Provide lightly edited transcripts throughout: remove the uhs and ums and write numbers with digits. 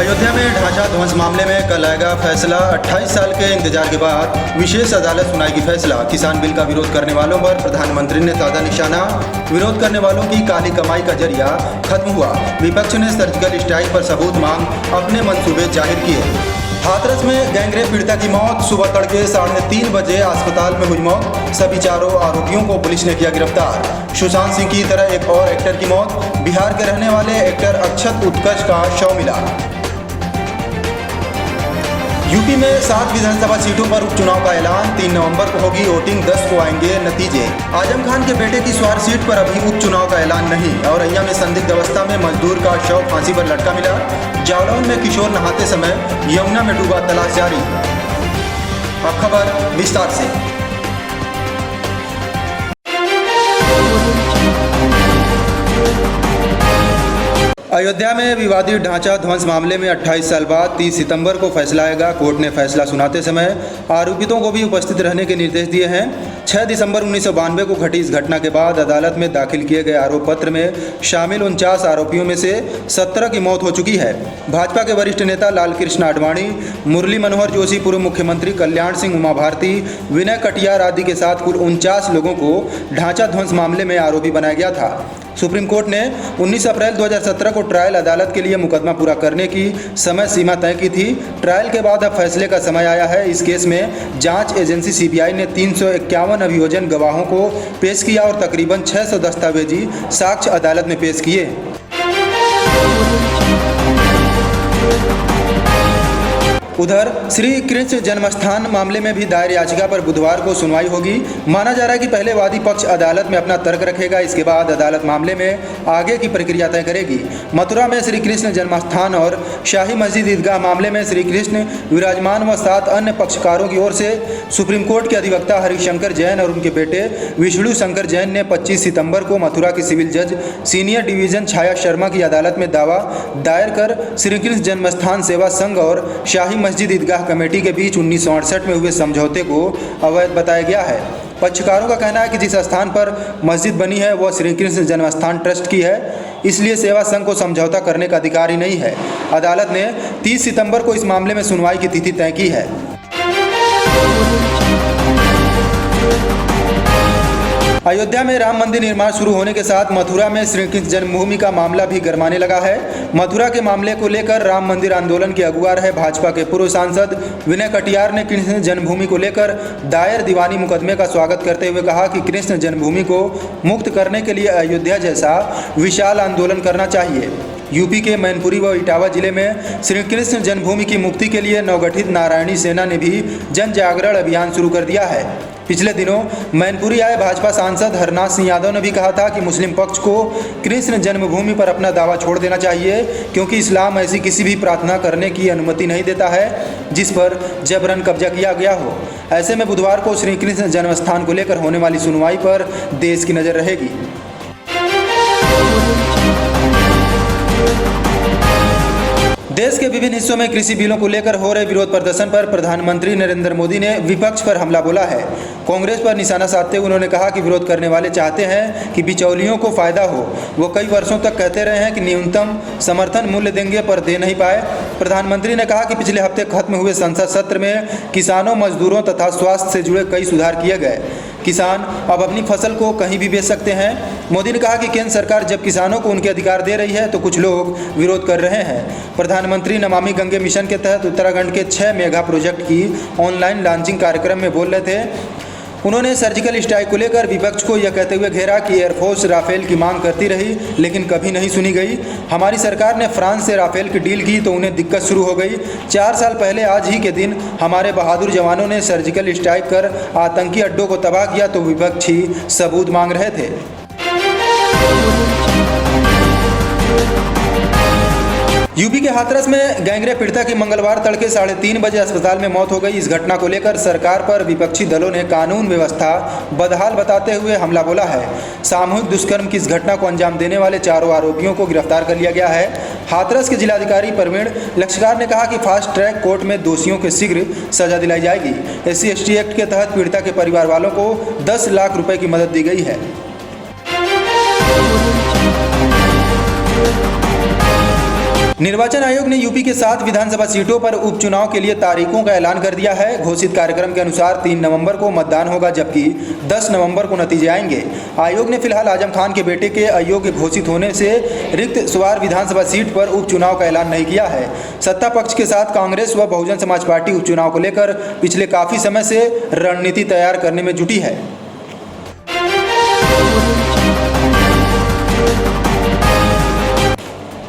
अयोध्या में ढांचा ध्वंस मामले में कल आएगा फैसला। 28 साल के इंतजार के बाद विशेष अदालत सुनाएगी फैसला। किसान बिल का विरोध करने वालों पर प्रधानमंत्री ने साधा निशाना। विरोध करने वालों की काली कमाई का जरिया खत्म हुआ। विपक्ष ने सर्जिकल स्ट्राइक पर सबूत मांग अपने मंसूबे जाहिर किए। हाथरस में गैंगरेप पीड़िता की मौत। सुबह तड़के 3:30 बजे अस्पताल में हुई मौत। सभी चारों आरोपियों को पुलिस ने किया गिरफ्तार। सुशांत सिंह की तरह एक और एक्टर की मौत। बिहार के रहने वाले एक्टर अक्षत उत्कर्ष का शव मिला। यूपी में 7 विधानसभा सीटों पर उपचुनाव का ऐलान। 3 नवंबर को होगी वोटिंग, 10 को आएंगे नतीजे। आजम खान के बेटे की स्वार सीट पर अभी उपचुनाव का ऐलान नहीं। औरैया में संदिग्ध अवस्था में मजदूर का शव फांसी पर लटका मिला। जालौन में किशोर नहाते समय यमुना में डूबा, तलाश जारी। अब खबर विस्तार से। अयोध्या में विवादित ढांचा ध्वंस मामले में 28 साल बाद 30 सितंबर को फैसला आएगा। कोर्ट ने फैसला सुनाते समय आरोपितों को भी उपस्थित रहने के निर्देश दिए हैं। 6 दिसंबर 1992 को घटी इस घटना के बाद अदालत में दाखिल किए गए आरोप पत्र में शामिल 49 आरोपियों में से 17 की मौत हो चुकी है। भाजपा के वरिष्ठ नेता लालकृष्ण आडवाणी, मुरली मनोहर जोशी, पूर्व मुख्यमंत्री कल्याण सिंह, उमा भारती, विनय कटियार आदि के साथ कुल 49 लोगों को ढांचा ध्वंस मामले में आरोपी बनाया गया था। सुप्रीम कोर्ट ने 19 अप्रैल 2017 को ट्रायल अदालत के लिए मुकदमा पूरा करने की समय सीमा तय की थी। ट्रायल के बाद अब फैसले का समय आया है। इस केस में जांच एजेंसी सीबीआई ने 351 अभियोजन गवाहों को पेश किया और तकरीबन 600 दस्तावेजी साक्ष्य अदालत में पेश किए। उधर श्री कृष्ण जन्मस्थान मामले में भी दायर याचिका पर बुधवार को सुनवाई होगी। माना जा रहा है कि पहले वादी पक्ष अदालत में अपना तर्क रखेगा। इसके बाद अदालत मामले में आगे की प्रक्रिया तय करेगी। मथुरा में श्री कृष्ण जन्मस्थान और शाही मस्जिद ईदगाह मामले में श्री कृष्ण विराजमान व 7 अन्य पक्षकारों की ओर से सुप्रीम कोर्ट के अधिवक्ता हरिशंकर जैन और उनके बेटे विष्णु शंकर जैन ने 25 सितंबर को मथुरा की सिविल जज सीनियर डिवीजन छाया शर्मा की अदालत में दावा दायर कर श्री कृष्ण जन्मस्थान सेवा संघ और शाही मस्जिद ईदगाह कमेटी के बीच 1968 में हुए समझौते को अवैध बताया गया है। पक्षकारों का कहना है कि जिस स्थान पर मस्जिद बनी है वह श्री कृष्ण जन्मस्थान ट्रस्ट की है, इसलिए सेवा संघ को समझौता करने का अधिकार ही नहीं है। अदालत ने 30 सितंबर को इस मामले में सुनवाई की तिथि तय की है। अयोध्या में राम मंदिर निर्माण शुरू होने के साथ मथुरा में श्री कृष्ण जन्मभूमि का मामला भी गरमाने लगा है। मथुरा के मामले को लेकर राम मंदिर आंदोलन के अगुवा रहे भाजपा के पूर्व सांसद विनय कटियार ने कृष्ण जन्मभूमि को लेकर दायर दीवानी मुकदमे का स्वागत करते हुए कहा कि कृष्ण जन्मभूमि को मुक्त करने के लिए अयोध्या जैसा विशाल आंदोलन करना चाहिए। यूपी के मैनपुरी व इटावा जिले में श्री कृष्ण जन्मभूमि की मुक्ति के लिए नवगठित नारायणी सेना ने भी जन जागरण अभियान शुरू कर दिया है। पिछले दिनों मैनपुरी आए भाजपा सांसद हरनाथ सिंह यादव ने भी कहा था कि मुस्लिम पक्ष को कृष्ण जन्मभूमि पर अपना दावा छोड़ देना चाहिए, क्योंकि इस्लाम ऐसी किसी भी प्रार्थना करने की अनुमति नहीं देता है जिस पर जबरन कब्जा किया गया हो। ऐसे में बुधवार को श्री कृष्ण जन्मस्थान को लेकर होने वाली सुनवाई पर देश की नज़र रहेगी। देश के विभिन्न हिस्सों में कृषि बिलों को लेकर हो रहे विरोध प्रदर्शन पर प्रधानमंत्री नरेंद्र मोदी ने विपक्ष पर हमला बोला है। कांग्रेस पर निशाना साधते हुए उन्होंने कहा कि विरोध करने वाले चाहते हैं कि बिचौलियों को फायदा हो। वो कई वर्षों तक कहते रहे हैं कि न्यूनतम समर्थन मूल्य देंगे, पर दे नहीं पाए। प्रधानमंत्री ने कहा कि पिछले हफ्ते खत्म हुए संसद सत्र में किसानों, मजदूरों तथा स्वास्थ्य से जुड़े कई सुधार किए गए। किसान अब अपनी फसल को कहीं भी बेच सकते हैं। मोदी ने कहा कि केंद्र सरकार जब किसानों को उनके अधिकार दे रही है तो कुछ लोग विरोध कर रहे हैं। प्रधानमंत्री नमामि गंगे मिशन के तहत उत्तराखंड के 6 मेगा प्रोजेक्ट की ऑनलाइन लॉन्चिंग कार्यक्रम में बोल रहे थे। उन्होंने सर्जिकल स्ट्राइक को लेकर विपक्ष को यह कहते हुए घेरा कि एयरफोर्स राफेल की मांग करती रही लेकिन कभी नहीं सुनी गई। हमारी सरकार ने फ्रांस से राफेल की डील की तो उन्हें दिक्कत शुरू हो गई। 4 साल पहले आज ही के दिन हमारे बहादुर जवानों ने सर्जिकल स्ट्राइक कर आतंकी अड्डों को तबाह किया तो विपक्षी सबूत मांग रहे थे। यूपी के हाथरस में गैंगरेप पीड़िता की मंगलवार तड़के 3:30 बजे अस्पताल में मौत हो गई। इस घटना को लेकर सरकार पर विपक्षी दलों ने कानून व्यवस्था बदहाल बताते हुए हमला बोला है। सामूहिक दुष्कर्म की इस घटना को अंजाम देने वाले चारों आरोपियों को गिरफ्तार कर लिया गया है। हाथरस के जिलाधिकारी प्रवीण लक्षकार ने कहा कि फास्ट ट्रैक कोर्ट में दोषियों को शीघ्र सजा दिलाई जाएगी। SC/ST एक्ट के तहत पीड़िता के परिवार वालों को 10 लाख रुपए की मदद दी गई है। निर्वाचन आयोग ने यूपी के 7 विधानसभा सीटों पर उपचुनाव के लिए तारीखों का ऐलान कर दिया है। घोषित कार्यक्रम के अनुसार 3 नवंबर को मतदान होगा, जबकि 10 नवंबर को नतीजे आएंगे। आयोग ने फिलहाल आजम खान के बेटे के अयोग्य घोषित होने से रिक्त स्वार विधानसभा सीट पर उपचुनाव का ऐलान नहीं किया है। सत्ता पक्ष के साथ कांग्रेस व बहुजन समाज पार्टी उपचुनाव को लेकर पिछले काफी समय से रणनीति तैयार करने में जुटी है।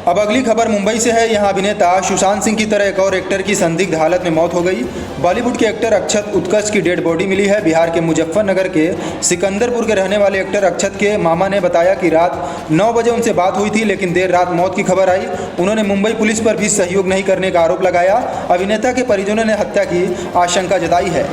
अब अगली खबर मुंबई से है। यहाँ अभिनेता सुशांत सिंह की तरह एक और एक्टर की संदिग्ध हालत में मौत हो गई। बॉलीवुड के एक्टर अक्षत उत्कर्ष की डेड बॉडी मिली है। बिहार के मुजफ्फरनगर के सिकंदरपुर के रहने वाले एक्टर अक्षत के मामा ने बताया कि रात 9 बजे उनसे बात हुई थी, लेकिन देर रात मौत की खबर आई। उन्होंने मुंबई पुलिस पर भी सहयोग नहीं करने का आरोप लगाया। अभिनेता के परिजनों ने हत्या की आशंका जताई है।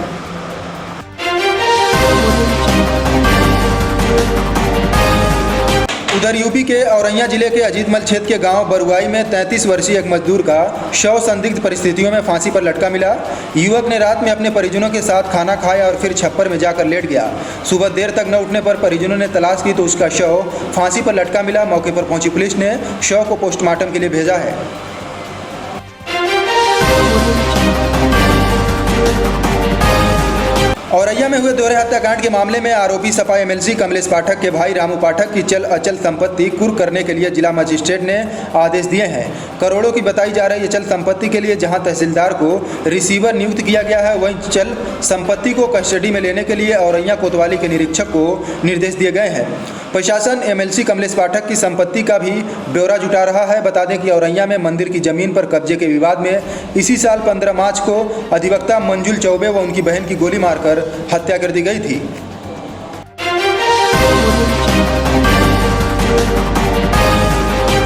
उधर यूपी के औरैया जिले के अजीतमल क्षेत्र के गांव बरुआई में 33 वर्षीय एक मजदूर का शव संदिग्ध परिस्थितियों में फांसी पर लटका मिला। युवक ने रात में अपने परिजनों के साथ खाना खाया और फिर छप्पर में जाकर लेट गया। सुबह देर तक न उठने पर परिजनों ने तलाश की तो उसका शव फांसी पर लटका मिला। मौके पर पहुंची पुलिस ने शव को पोस्टमार्टम के लिए भेजा है। औरैया में हुए दोहरे हत्याकांड के मामले में आरोपी सपा एमएलसी कमलेश पाठक के भाई रामू पाठक की चल अचल संपत्ति कुर्क करने के लिए जिला मजिस्ट्रेट ने आदेश दिए हैं। करोड़ों की बताई जा रही अचल संपत्ति के लिए जहां तहसीलदार को रिसीवर नियुक्त किया गया है, वहीं चल संपत्ति को कस्टडी में लेने के लिए औरैया कोतवाली के निरीक्षक को निर्देश दिए गए हैं। प्रशासन एमएलसी कमलेश पाठक की संपत्ति का भी ब्यौरा जुटा रहा है। बता दें कि औरैया में मंदिर की जमीन पर कब्जे के विवाद में इसी साल 15 मार्च को अधिवक्ता मंजुल चौबे व उनकी बहन की गोली मारकर हत्या कर दी गई थी।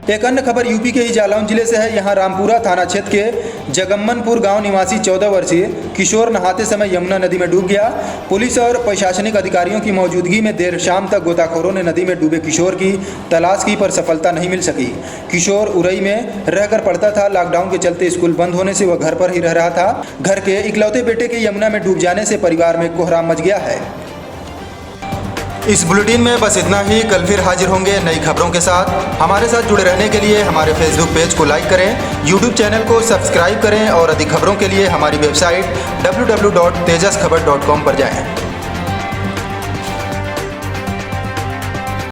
एक अन्य खबर यूपी के ही जालौन जिले से है। यहाँ रामपुरा थाना क्षेत्र के जगम्मनपुर गांव निवासी 14 वर्षीय किशोर नहाते समय यमुना नदी में डूब गया। पुलिस और प्रशासनिक अधिकारियों की मौजूदगी में देर शाम तक गोताखोरों ने नदी में डूबे किशोर की तलाश की, पर सफलता नहीं मिल सकी। किशोर उरई में रहकर पढ़ता था। लॉकडाउन के चलते स्कूल बंद होने से वह घर पर ही रह रहा था। घर के इकलौते बेटे के यमुना में डूब जाने से परिवार में कोहराम मच गया है। इस बुलेटिन में बस इतना ही। कल फिर हाजिर होंगे नई खबरों के साथ। हमारे साथ जुड़े रहने के लिए हमारे फेसबुक पेज को लाइक करें, यूट्यूब चैनल को सब्सक्राइब करें और अधिक खबरों के लिए हमारी वेबसाइट www.tejaskhbar.com पर जाएं।